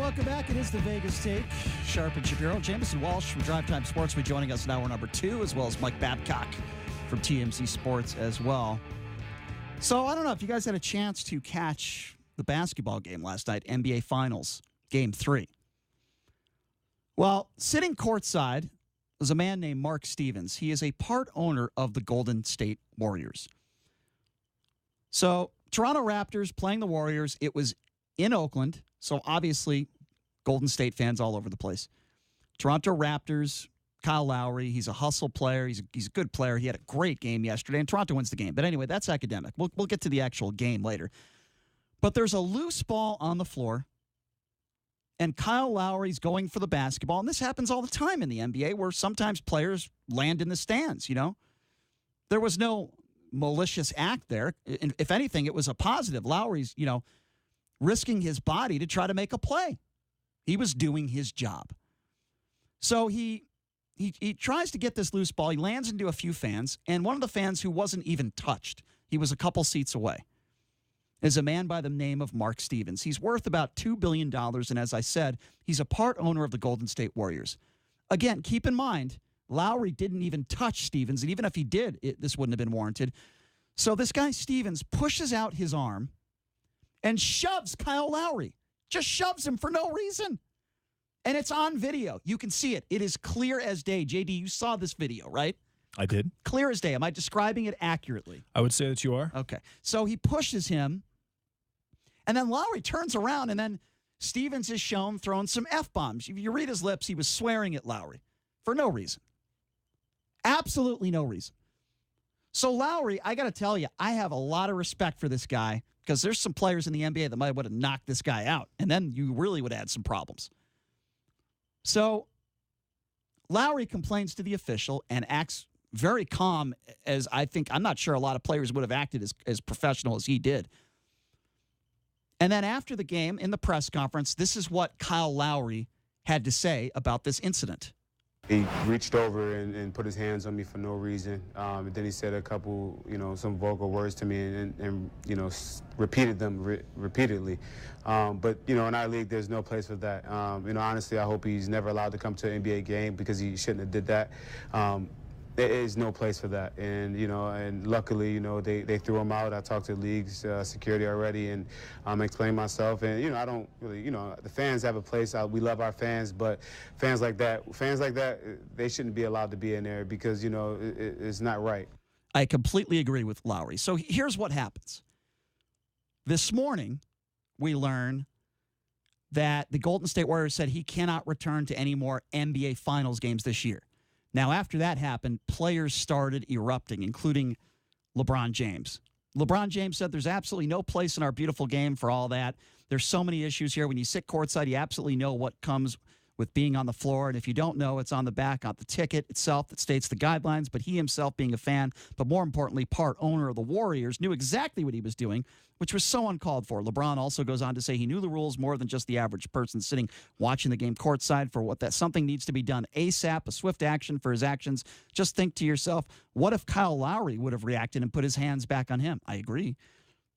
welcome back. It is the Vegas Take. Sharp and Shapiro. Jamison Walsh from Drive Time Sports will be joining us in hour number 2, as well as Mike Babcock from TMC Sports as well. So I don't know if you guys had a chance to catch the basketball game last night, NBA Finals, Game 3. Well, sitting courtside was a man named Mark Stevens. He is a part owner of the Golden State Warriors. So Toronto Raptors playing the Warriors. It was in Oakland, so obviously Golden State fans all over the place. Toronto Raptors, Kyle Lowry, he's a hustle player. He's a good player. He had a great game yesterday, and Toronto wins the game. But anyway, that's academic. We'll get to the actual game later. But there's a loose ball on the floor, and Kyle Lowry's going for the basketball. And this happens all the time in the NBA where sometimes players land in the stands, you know. There was no malicious act there. If anything, it was a positive. Lowry's, risking his body to try to make a play. He was doing his job. So he tries to get this loose ball. He lands into a few fans, and one of the fans who wasn't even touched, he was a couple seats away, is a man by the name of Mark Stevens. He's worth about $2 billion, and as I said, he's a part owner of the Golden State Warriors. Again, keep in mind, Lowry didn't even touch Stevens, and even if he did, this wouldn't have been warranted. So this guy Stevens pushes out his arm and shoves Kyle Lowry. Just shoves him for no reason. And it's on video. You can see it. It is clear as day. JD, you saw this video, right? I did. Clear as day. Am I describing it accurately? I would say that you are. Okay. So he pushes him, and then Lowry turns around, and then Stevens is shown throwing some F-bombs. If you read his lips, he was swearing at Lowry for no reason. Absolutely no reason. So Lowry, I got to tell you, I have a lot of respect for this guy because there's some players in the NBA that might would have knocked this guy out, and then you really would have had some problems. So Lowry complains to the official and acts very calm, as I'm not sure a lot of players would have acted as professional as he did. And then after the game, in the press conference, this is what Kyle Lowry had to say about this incident. He reached over and put his hands on me for no reason. And then he said a couple, some vocal words to me and repeated them repeatedly. But, in our league, there's no place for that. Honestly, I hope he's never allowed to come to an NBA game because he shouldn't have did that. There is no place for that. And, and luckily, they threw him out. I talked to the league's security already and explained myself. And, I don't really, the fans have a place. We love our fans, but fans like that, they shouldn't be allowed to be in there because, it's not right. I completely agree with Lowry. So here's what happens. This morning, we learn that the Golden State Warriors said he cannot return to any more NBA Finals games this year. Now, after that happened, players started erupting, including LeBron James. LeBron James said there's absolutely no place in our beautiful game for all that. There's so many issues here. When you sit courtside, you absolutely know what comes with being on the floor. And if you don't know, it's on the back of the ticket itself that states the guidelines. But he himself, being a fan, but more importantly, part owner of the Warriors, knew exactly what he was doing, which was so uncalled for. LeBron also goes on to say he knew the rules more than just the average person sitting watching the game courtside for what that something needs to be done ASAP, a swift action for his actions. Just think to yourself, what if Kyle Lowry would have reacted and put his hands back on him? I agree.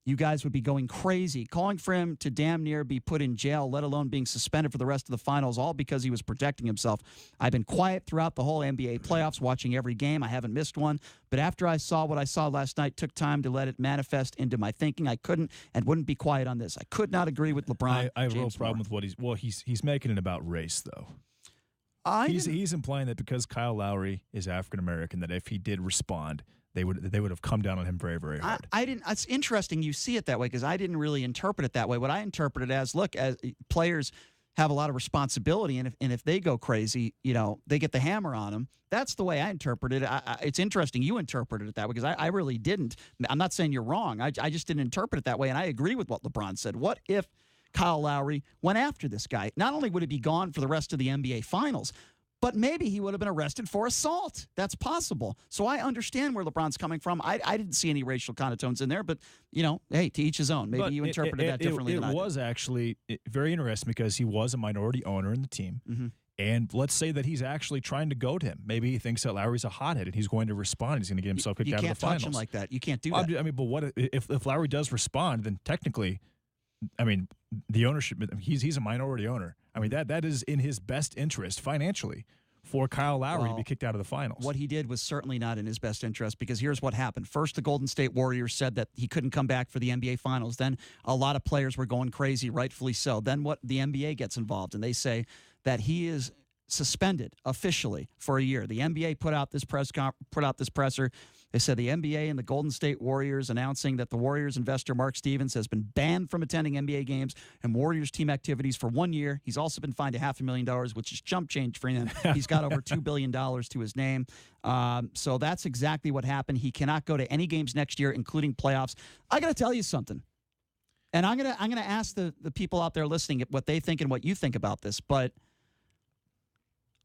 You guys would be going crazy, calling for him to damn near be put in jail, let alone being suspended for the rest of the finals, all because he was protecting himself. I've been quiet throughout the whole NBA playoffs, watching every game. I haven't missed one. But after I saw what I saw last night, took time to let it manifest into my thinking. I couldn't and wouldn't be quiet on this. I could not agree with LeBron. I have a real problem with what he's making it about race, though. He's implying that because Kyle Lowry is African American, that if he did respond, they would have come down on him very, very hard. I didn't. It's interesting you see it that way because I didn't really interpret it that way. What I interpreted as, look, as players have a lot of responsibility, and if they go crazy, they get the hammer on them. That's the way I interpreted it. It's interesting you interpreted it that way because I really didn't. I'm not saying you're wrong. I just didn't interpret it that way, and I agree with what LeBron said. What if Kyle Lowry went after this guy? Not only would he be gone for the rest of the NBA Finals, but maybe he would have been arrested for assault. That's possible. So I understand where LeBron's coming from. I didn't see any racial connotations in there, but, hey, to each his own. Maybe you interpreted that differently than I did. It was actually very interesting because he was a minority owner in the team. Mm-hmm. And let's say that he's actually trying to goad him. Maybe he thinks that Lowry's a hothead and he's going to respond. He's going to get himself kicked out of the finals. You can't touch him like that. You can't do that. But what if Lowry does respond, then technically I mean, the ownership, he's a minority owner. I mean, that is in his best interest financially for Kyle Lowry to be kicked out of the finals. What he did was certainly not in his best interest, because here's what happened. First, the Golden State Warriors said that he couldn't come back for the NBA Finals. Then a lot of players were going crazy, rightfully so. Then the NBA gets involved, and they say that he is suspended officially for a year. The NBA put out this presser. They said the NBA and the Golden State Warriors announcing that the Warriors investor Mark Stevens has been banned from attending NBA games and Warriors team activities for 1 year. He's also been fined $500,000, which is chump change for him. He's got over $2 billion to his name. So that's exactly what happened. He cannot go to any games next year, including playoffs. I got to tell you something. And I'm gonna ask the people out there listening what they think and what you think about this, but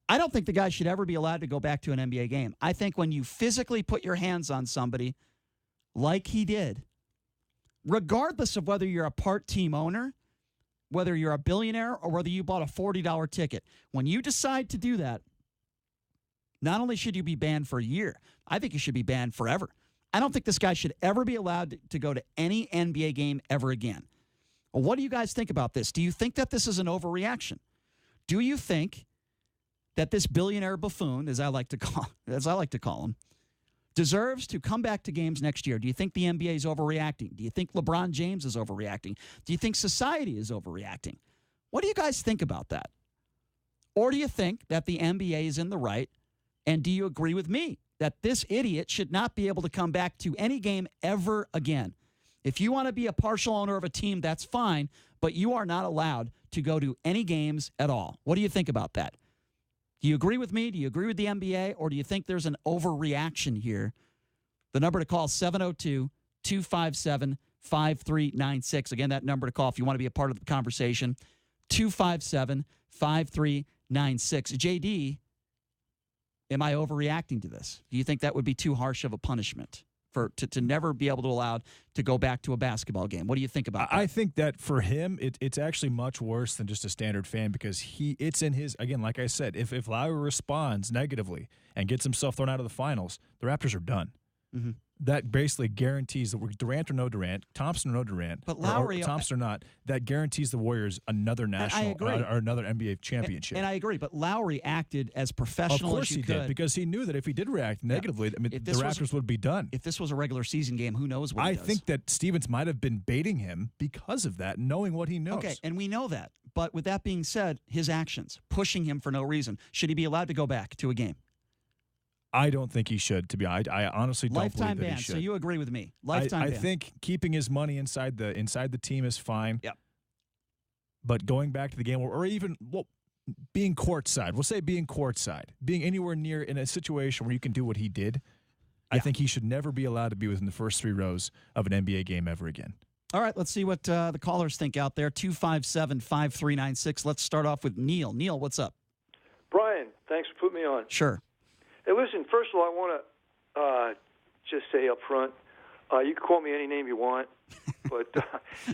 I don't think the guy should ever be allowed to go back to an NBA game. I think when you physically put your hands on somebody like he did, regardless of whether you're a part-team owner, whether you're a billionaire, or whether you bought a $40 ticket, when you decide to do that, not only should you be banned for a year, I think you should be banned forever. I don't think this guy should ever be allowed to go to any NBA game ever again. Well, what do you guys think about this? Do you think that this is an overreaction? Do you think that this billionaire buffoon, as I like to call him, deserves to come back to games next year? Do you think the NBA is overreacting? Do you think LeBron James is overreacting? Do you think society is overreacting? What do you guys think about that? Or do you think that the NBA is in the right? And do you agree with me that this idiot should not be able to come back to any game ever again? If you want to be a partial owner of a team, that's fine, but you are not allowed to go to any games at all. What do you think about that? Do you agree with me? Do you agree with the NBA? Or do you think there's an overreaction here? The number to call is 702-257-5396. Again, that number to call if you want to be a part of the conversation, 257-5396. JD, am I overreacting to this? Do you think that would be too harsh of a punishment to never be able to allow to go back to a basketball game? What do you think about that? I think that for him, it's actually much worse than just a standard fan, because it's in his, again, like I said, if Lowry responds negatively and gets himself thrown out of the finals, the Raptors are done. Mm-hmm. That basically guarantees that Durant or no Durant, Thompson or no Durant, but Lowry, or Thompson or not, that guarantees the Warriors another national or another NBA championship. And I agree, but Lowry acted as professional as you could. Of course he did, because he knew that if he did react negatively, I mean, the Raptors would be done. If this was a regular season game, who knows what he does. I think that Stevens might have been baiting him because of that, knowing what he knows. Okay, and we know that. But with that being said, his actions, pushing him for no reason, should he be allowed to go back to a game? I don't think he should. I honestly don't lifetime believe that ban. he should. So you agree with me? Lifetime ban. I think keeping his money inside the team is fine. Yep. But going back to the game, or even being courtside, we'll say being courtside, being anywhere near in a situation where you can do what he did, I think he should never be allowed to be within the first 3 rows of an NBA game ever again. All right, let's see what the callers think out there. 257-5396. Let's start off with Neil. Neil, what's up? Brian, thanks for putting me on. Sure. Hey, listen, first of all, I want to just say up front, you can call me any name you want, but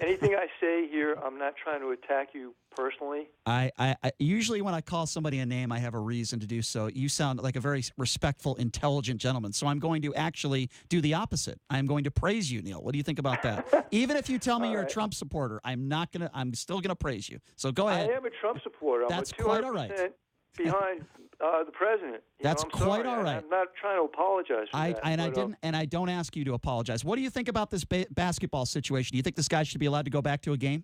anything I say here, I'm not trying to attack you personally. I usually when I call somebody a name, I have a reason to do so. You sound like a very respectful, intelligent gentleman, so I'm going to actually do the opposite. I'm going to praise you, Neil. What do you think about that? Even if you tell me you're a Trump supporter, I'm still gonna praise you. So go ahead. I am a Trump supporter. That's I'm quite all right. Behind the president. That's quite all right. I'm not trying to apologize for that. I don't ask you to apologize. What do you think about this basketball situation? Do you think this guy should be allowed to go back to a game?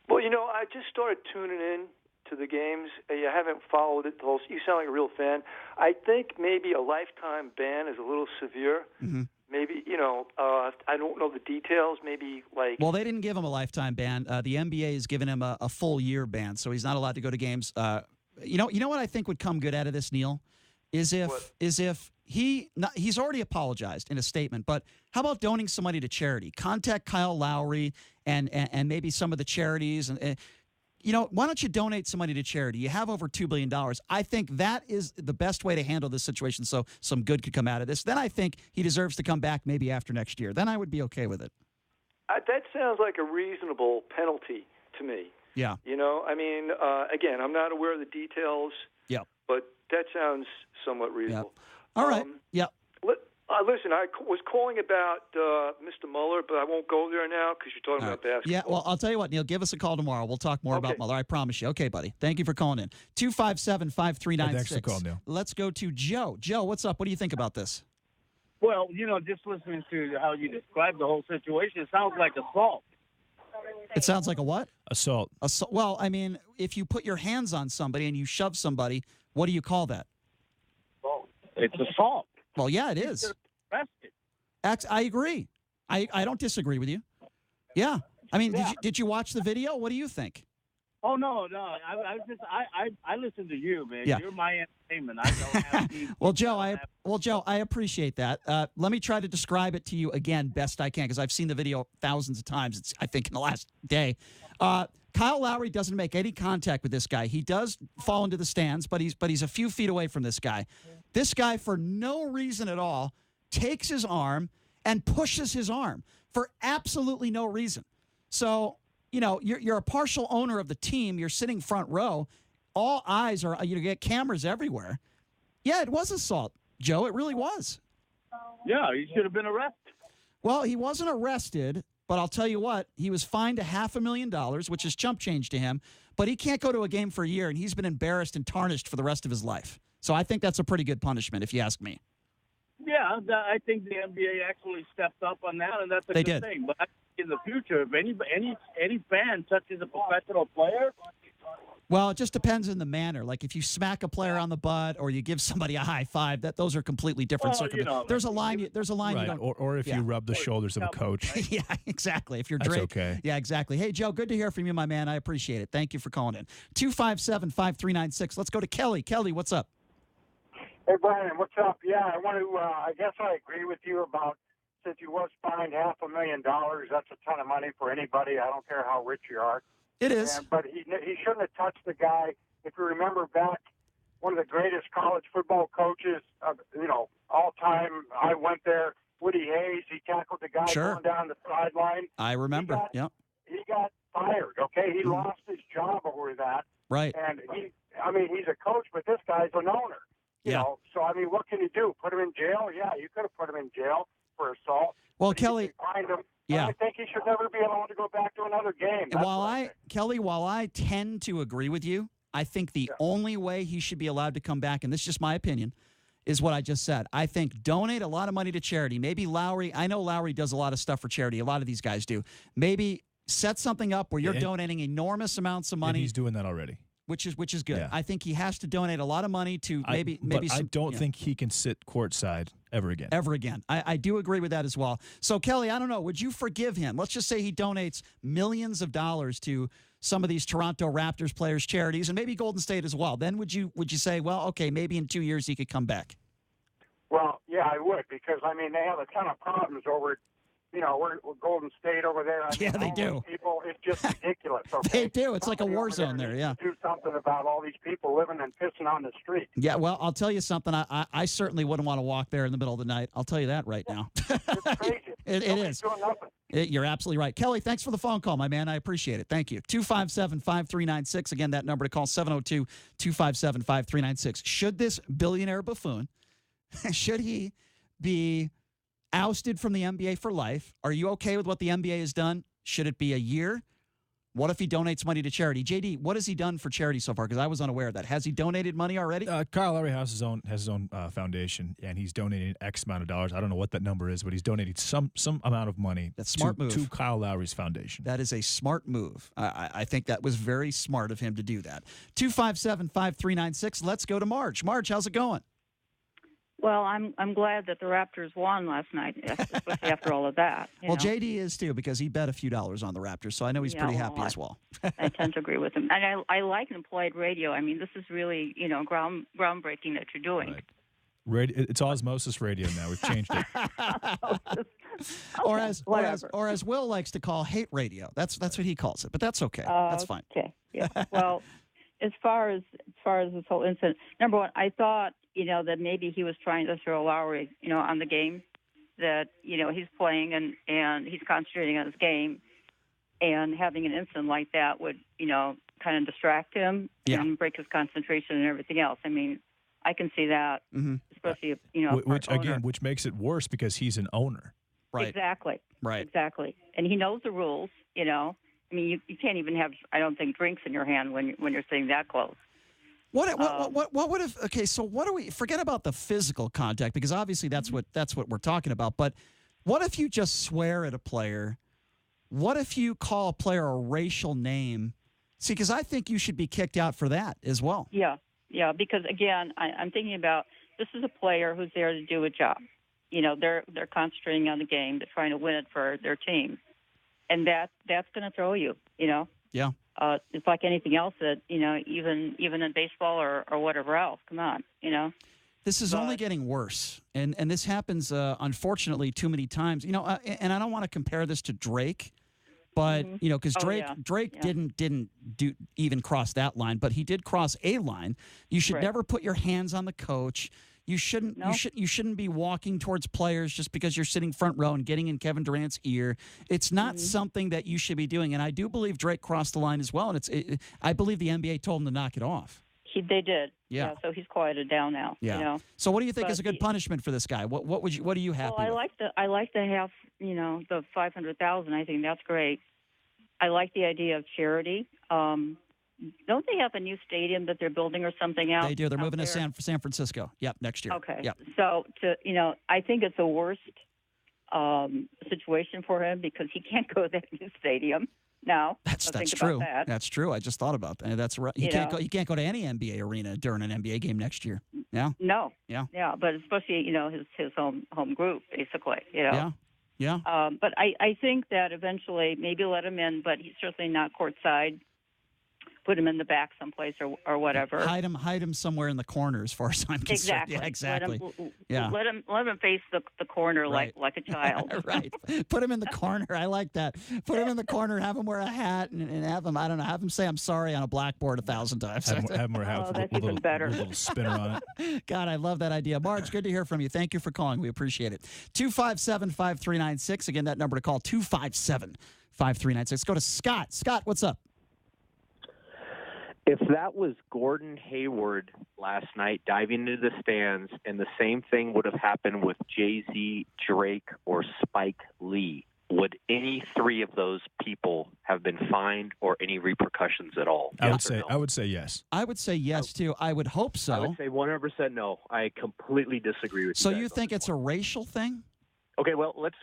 Well, I just started tuning in to the games. I haven't followed it. You sound like a real fan. I think maybe a lifetime ban is a little severe. Mm-hmm. Maybe, I don't know the details. Maybe Well, they didn't give him a lifetime ban. The NBA has given him a full year ban, so he's not allowed to go to games. You know what I think would come good out of this, Neil, is if he's already apologized in a statement, but how about donating some money to charity? Contact Kyle Lowry and maybe some of the charities, and why don't you donate some money to charity? You have over $2 billion. I think that is the best way to handle this situation, so some good could come out of this. Then I think he deserves to come back maybe after next year. Then I would be okay with it. That sounds like a reasonable penalty to me. Yeah. Again, I'm not aware of the details. Yeah. But that sounds somewhat reasonable. Yep. All right. Listen, I was calling about Mr. Mueller, but I won't go there now because you're talking about basketball. Yeah, well, I'll tell you what, Neil, give us a call tomorrow. We'll talk more about Mueller. I promise you. Okay, buddy. Thank you for calling in. 257-5396. Thanks for calling, Neil. Let's go to Joe. Joe, what's up? What do you think about this? Well, just listening to how you described the whole situation, it sounds like assault. It sounds like a what? Assault. Well, I mean, if you put your hands on somebody and you shove somebody, what do you call that? It's assault. Well, yeah, it is. Arrested. I agree. I don't disagree with you. Yeah. I mean, did you watch the video? What do you think? Oh no! I listen to you, man. Yeah. You're my entertainment. I don't have TV. Well, Joe, I appreciate that. Let me try to describe it to you again best I can because I've seen the video thousands of times. I think in the last day. Kyle Lowry doesn't make any contact with this guy. He does fall into the stands, but he's a few feet away from this guy. This guy, for no reason at all, takes his arm and pushes his arm for absolutely no reason. So, you're a partial owner of the team. You're sitting front row. All eyes are, you get cameras everywhere. Yeah, it was assault, Joe. It really was. Yeah, he should have been arrested. Well, he wasn't arrested, but I'll tell you what, he was fined $500,000, which is chump change to him, but he can't go to a game for a year, and he's been embarrassed and tarnished for the rest of his life. So I think that's a pretty good punishment, if you ask me. Yeah, I think the NBA actually stepped up on that, and that's a good thing. But I think in the future, if any fan touches a professional player, well, it just depends on the manner. Like if you smack a player on the butt or you give somebody a high five, those are completely different circumstances. There's a line. There's a line. Right. You don't. Or if you rub the shoulders of a coach. Yeah, exactly. If you're That's draped. okay. Yeah, exactly. Hey, Joe, good to hear from you, my man. I appreciate it. Thank you for calling in. 257-5396. Let's go to Kelly. Kelly, what's up? Hey, Brian, what's up? Yeah, I want to, I guess I agree with you about since he was fined $500,000, that's a ton of money for anybody. I don't care how rich you are. It is. But he shouldn't have touched the guy. If you remember back, one of the greatest college football coaches, all time, I went there, Woody Hayes, he tackled the guy going down the sideline. I remember, He got fired, okay? He lost his job over that. Right. And he's a coach, but this guy's an owner. You know, so, what can you do? Put him in jail? Yeah, you could have put him in jail for assault. Well, Kelly, find him. I think he should never be allowed to go back to another game. While I tend to agree with you, I think the only way he should be allowed to come back, and this is just my opinion, is what I just said. I think donate a lot of money to charity. Maybe Lowry, I know Lowry does a lot of stuff for charity. A lot of these guys do. Maybe set something up where you're donating enormous amounts of money. And he's doing that already. Which is good. Yeah. I think he has to donate a lot of money to maybe. But I don't think he can sit courtside ever again. Ever again. I do agree with that as well. So Kelly, I don't know. Would you forgive him? Let's just say he donates millions of dollars to some of these Toronto Raptors players' charities and maybe Golden State as well. Then would you say, well, okay, maybe in 2 years he could come back? Well, yeah, I would because they have a ton of problems over. We're Golden State over there. They do. People, it's just ridiculous. Okay? They do. It's like a war zone there. Yeah. Do something about all these people living and pissing on the street. Yeah. Well, I'll tell you something. I certainly wouldn't want to walk there in the middle of the night. I'll tell you that right now. It's crazy. It is. Doing nothing. You're absolutely right. Kelly, thanks for the phone call, my man. I appreciate it. Thank you. 257-5396. Again, that number to call, 702-257-5396. Should this billionaire buffoon, should he be ousted from the NBA for life? Are you okay with what the NBA has done? Should it be a year? What if he donates money to charity? JD, what has he done for charity so far? Because I was unaware of that. Has he donated money already? Kyle Lowry has his own foundation, and he's donating X amount of dollars. I don't know what that number is, but he's donated some amount of money. That's a smart move. To Kyle Lowry's foundation. That is a smart move. I think that was very smart of him to do that. 257-5396. Let's go to Marge. Marge, how's it going? Well, I'm glad that the Raptors won last night, especially after all of that. Well, JD is too because he bet a few dollars on the Raptors, so I know he's pretty happy as well. I tend to agree with him, and I like implied radio. I mean, this is really groundbreaking that you're doing. Right. It's osmosis radio now. We've changed it. Or as Will likes to call hate radio. That's what he calls it, but that's okay. That's fine. Okay. Yeah. Well, as far as this whole incident, number one, I thought that maybe he was trying to throw Lowry, on the game, that, he's playing and he's concentrating on his game, and having an incident like that would, kind of distract him and break his concentration and everything else. I mean, I can see that. Mm-hmm. especially which makes it worse because he's an owner. Right. Exactly. Right. Exactly. And he knows the rules. I mean, you can't even have, I don't think, drinks in your hand when you're sitting that close. What would have? Okay, so what do we forget about the physical contact, because obviously that's what we're talking about. But what if you just swear at a player? What if you call a player a racial name? See, because I think you should be kicked out for that as well. Yeah. Because again, I'm thinking about, this is a player who's there to do a job. They're concentrating on the game. They're trying to win it for their team, and that's going to throw you. Yeah. It's like anything else that, even in baseball or whatever else. Come on, This is only getting worse, and this happens, unfortunately, too many times. And I don't want to compare this to Drake, but because Drake didn't even cross that line, but he did cross a line. You should never put your hands on the coach. You shouldn't. No. You shouldn't be walking towards players just because you're sitting front row and getting in Kevin Durant's ear. It's not something that you should be doing. And I do believe Drake crossed the line as well. And I believe the NBA told him to knock it off. They did. Yeah. So he's quieted down now. Yeah. So what do you think is a good punishment for this guy? What are you happy? Well, with? I like to have the $500,000. I think that's great. I like the idea of charity. Don't they have a new stadium that they're building or something else? They do. They're moving to San Francisco. Yep, next year. Okay. Yep. So I think it's a worst situation for him because he can't go to that new stadium now. That's true. That's true. I just thought about that. That's right. He can't go to any NBA arena during an NBA game next year. Yeah. No. Yeah. Yeah, but especially his home group basically. Yeah. Yeah. But I think that eventually maybe let him in, but he's certainly not courtside. Put him in the back someplace or whatever. Hide him somewhere in the corner, as far as I'm concerned. Exactly. Yeah, exactly. Let him face the corner like a child. Right. Put him in the corner. I like that. Put him in the corner. Have him wear a hat and have him. I don't know. Have him say "I'm sorry" on a blackboard 1,000 times. Have him wear a hat that's even better. With a little spinner on it. God, I love that idea. Marge, good to hear from you. Thank you for calling. We appreciate it. 257-5396. Again, that number to call 257-5396. Let's go to Scott. Scott, what's up? If that was Gordon Hayward last night diving into the stands, and the same thing would have happened with Jay-Z, Drake, or Spike Lee, would any three of those people have been fined or any repercussions at all? I would say yes. I would say yes too. I would hope so. I would say 100% no. I completely disagree with you. So you think it's a racial thing? Okay, well, let's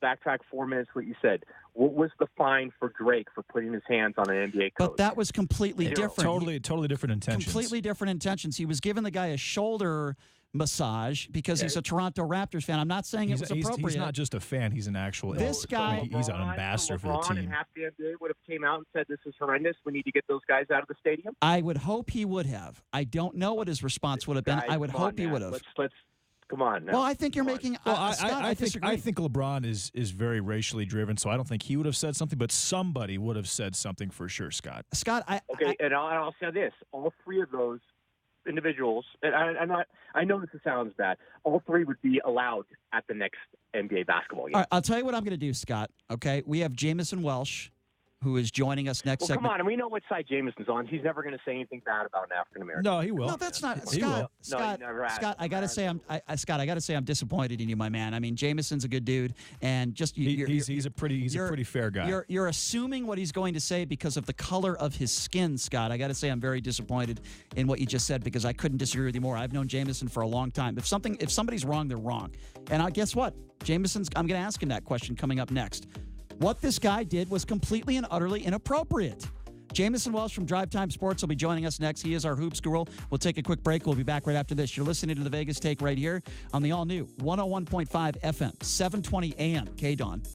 backtrack 4 minutes what you said. What was the fine for Drake for putting his hands on an NBA coach? But that was completely different. Totally different intentions. Completely different intentions. He was giving the guy a shoulder massage because he's a Toronto Raptors fan. I'm not saying it was appropriate. He's not just a fan. He's an actual. This guy, he's an ambassador for the team. And half the NBA would have came out and said, "This is horrendous. We need to get those guys out of the stadium." I would hope he would have. I don't know what his response would have been. I would hope he would have. Let's come on now. Well, I think you're making. Scott, I think LeBron is very racially driven, so I don't think he would have said something, but somebody would have said something for sure, Scott. Scott, and I'll say this: all three of those individuals, and I know this sounds bad, all three would be allowed at the next NBA basketball game. All right, I'll tell you what I'm going to do, Scott. Okay, we have Jamison Welsh, who is joining us next segment. Come on, and we know what side Jamison's on. He's never going to say anything bad about an African American. No, he will. No, that's not he Scott. Will. Scott, I got to say, I got to say, I'm disappointed in you, my man. I mean, Jamison's a good dude, and just he's a pretty fair guy. You're assuming what he's going to say because of the color of his skin, Scott. I got to say, I'm very disappointed in what you just said because I couldn't disagree with you more. I've known Jamison for a long time. If somebody's wrong, they're wrong. And guess what, Jamison's. I'm going to ask him that question coming up next. What this guy did was completely and utterly inappropriate. Jamison Welsh from Drive Time Sports will be joining us next. He is our hoops guru. We'll take a quick break. We'll be back right after this. You're listening to the Vegas Take right here on the all-new 101.5 FM, 720 AM, KDWN.